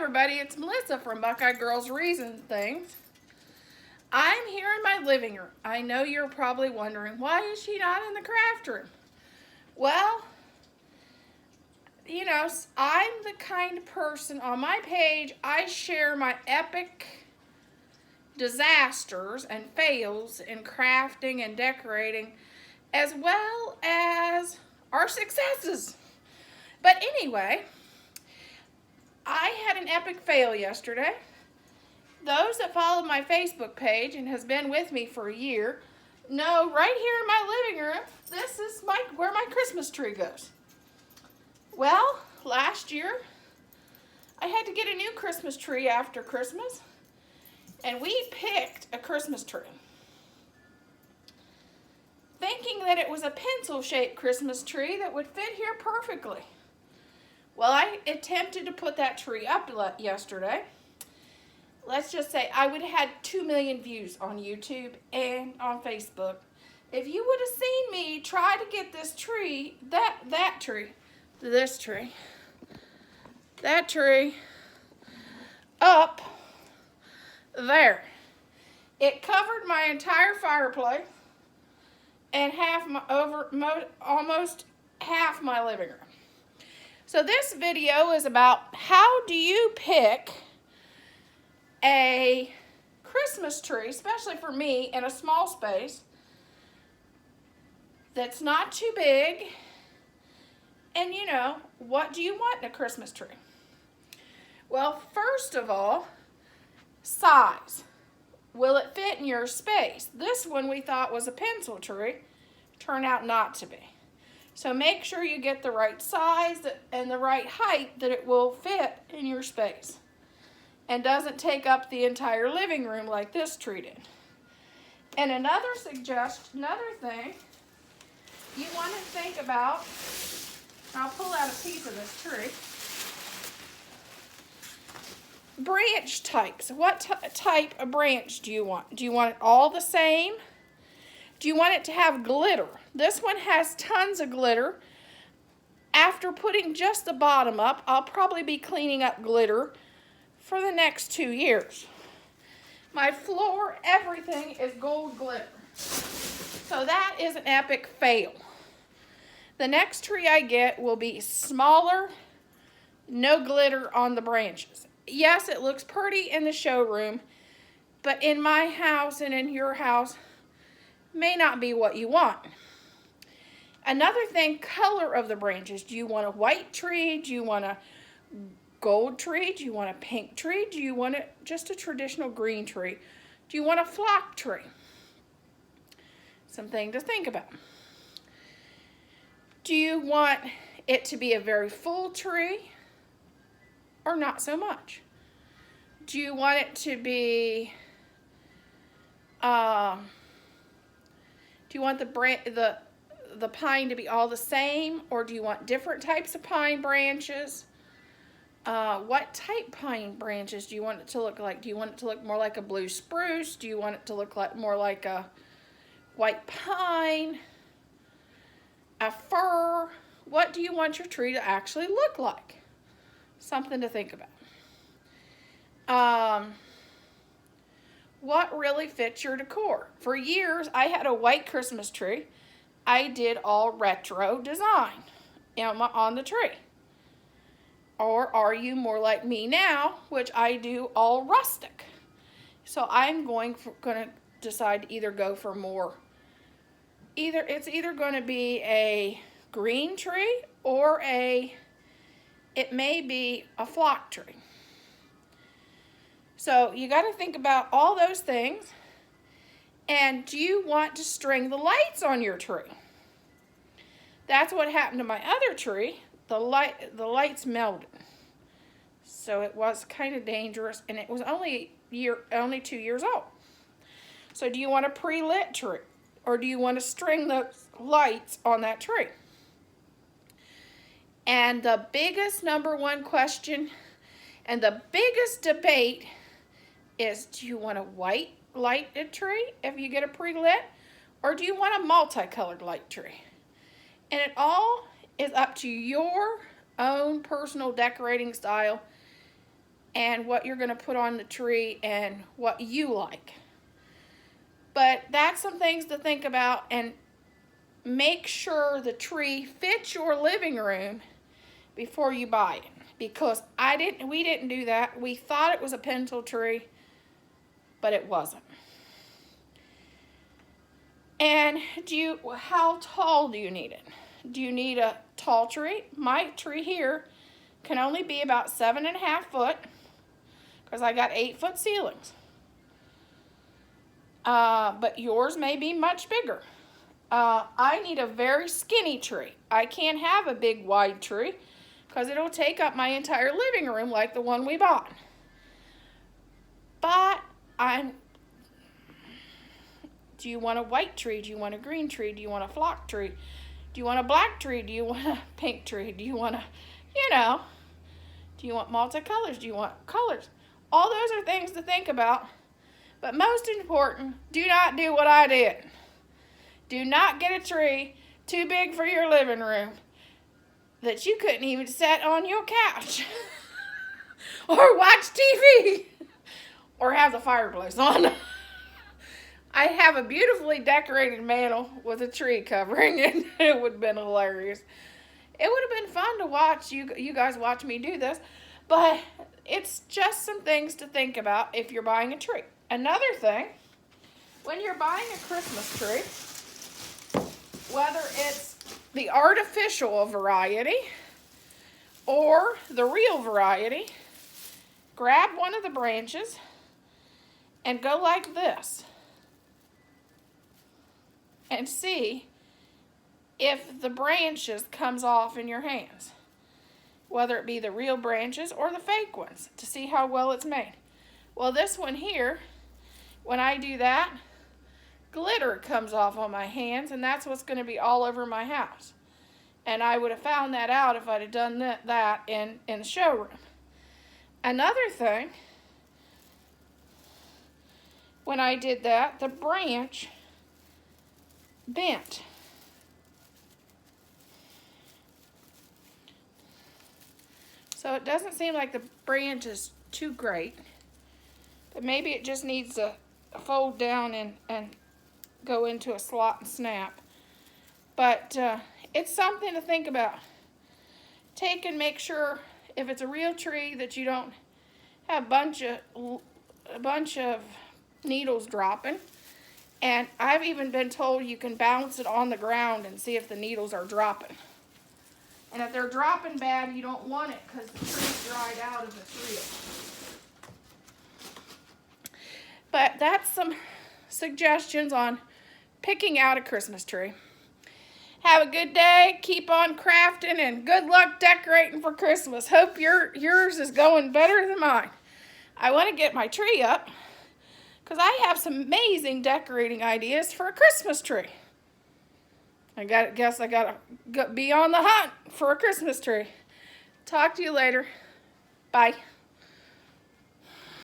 everybody, it's Melissa from Buckeye Girls Reason Things. I'm here in my living room. I know you're probably wondering, why is she not in the craft room? Well, you know, I'm the kind of person, on my page, I share my epic disasters and fails in crafting and decorating, as well as our successes. But anyway, I had an epic fail yesterday. Those that follow my Facebook page and has been with me for a year know right here in my living room, this is where my Christmas tree goes. Well, last year, I had to get a new Christmas tree after Christmas, and we picked a Christmas tree, thinking that it was a pencil-shaped Christmas tree that would fit here perfectly. Well, I attempted to put that tree up yesterday. Let's just say I would have had 2 million views on YouTube and on Facebook. If you would have seen me try to get this tree, that tree, up there. It covered my entire fireplace and almost half my living room. So this video is about how do you pick a Christmas tree, especially for me, in a small space that's not too big. And you know, what do you want in a Christmas tree? Well, first of all, size. Will it fit in your space? This one we thought was a pencil tree, turned out not to be. So make sure you get the right size and the right height that it will fit in your space and doesn't take up the entire living room like this tree did. And another thing you want to think about, I'll pull out a piece of this tree. Branch types. What type of branch do you want? Do you want it all the same? Do you want it to have glitter? This one has tons of glitter. After putting just the bottom up, I'll probably be cleaning up glitter for the next 2 years. My floor, everything is gold glitter. So that is an epic fail. The next tree I get will be smaller, no glitter on the branches. Yes, it looks pretty in the showroom, but in my house and in your house, may not be what you want. Another thing, color of the branches. Do you want a white tree? Do you want a gold tree? Do you want a pink tree? Do you want just a traditional green tree? Do you want a flock tree? Something to think about. Do you want it to be a very full tree or not so much? Do you want it to be do you want the pine to be all the same, or do you want different types of pine branches? What type pine branches do you want it to look like? Do you want it to look more like a blue spruce? Do you want it to look more like a white pine? A fir? What do you want your tree to actually look like? Something to think about. What really fits your decor? For years, I had a white Christmas tree. I did all retro design on the tree. Or are you more like me now, which I do all rustic? So I'm going to decide to either go for it's either going to be a green tree or it may be a flock tree. So you got to think about all those things. And do you want to string the lights on your tree? That's what happened to my other tree. The lights melted. So it was kind of dangerous, and it was only 2 years old. So do you want a pre-lit tree, or do you want to string those lights on that tree? And the biggest number one question and the biggest debate is, do you want a white lighted tree if you get a pre-lit, or do you want a multicolored light tree? And it all is up to your own personal decorating style and what you're going to put on the tree and what you like. But that's some things to think about, and make sure the tree fits your living room before you buy it. Because we didn't do that. We thought it was a pencil tree, but it wasn't. And how tall do you need it? Do you need a tall tree? My tree here can only be about 7.5 foot because I got 8-foot ceilings. But yours may be much bigger. I need a very skinny tree. I can't have a big wide tree because it'll take up my entire living room like the one we bought. But do you want a white tree? Do you want a green tree? Do you want a flock tree? Do you want a black tree? Do you want a pink tree? Do you want do you want multicolors? Do you want colors? All those are things to think about. But most important, do not do what I did. Do not get a tree too big for your living room that you couldn't even sit on your couch or watch TV or have the fireplace on. I have a beautifully decorated mantle with a tree covering it. It would have been hilarious. It would have been fun to watch you guys watch me do this, but it's just some things to think about if you're buying a tree. Another thing, when you're buying a Christmas tree, whether it's the artificial variety or the real variety, grab one of the branches and go like this and see if the branches comes off in your hands, whether it be the real branches or the fake ones, to see how well it's made. Well, this one here, when I do that, glitter comes off on my hands, and that's what's going to be all over my house. And I would have found that out if I'd have done that in the showroom. Another thing, when I did that, the branch bent. So it doesn't seem like the branch is too great, but maybe it just needs to fold down and go into a slot and snap. But it's something to think about. Take and make sure, if it's a real tree, that you don't have a bunch of needles dropping. And I've even been told you can bounce it on the ground and see if the needles are dropping. And if they're dropping bad, you don't want it because the tree's dried out if it's real. But that's some suggestions on picking out a Christmas tree. Have a good day. Keep on crafting, and good luck decorating for Christmas. Hope yours is going better than mine. I want to get my tree up because I have some amazing decorating ideas for a Christmas tree. I guess I got to be on the hunt for a Christmas tree. Talk to you later. Bye.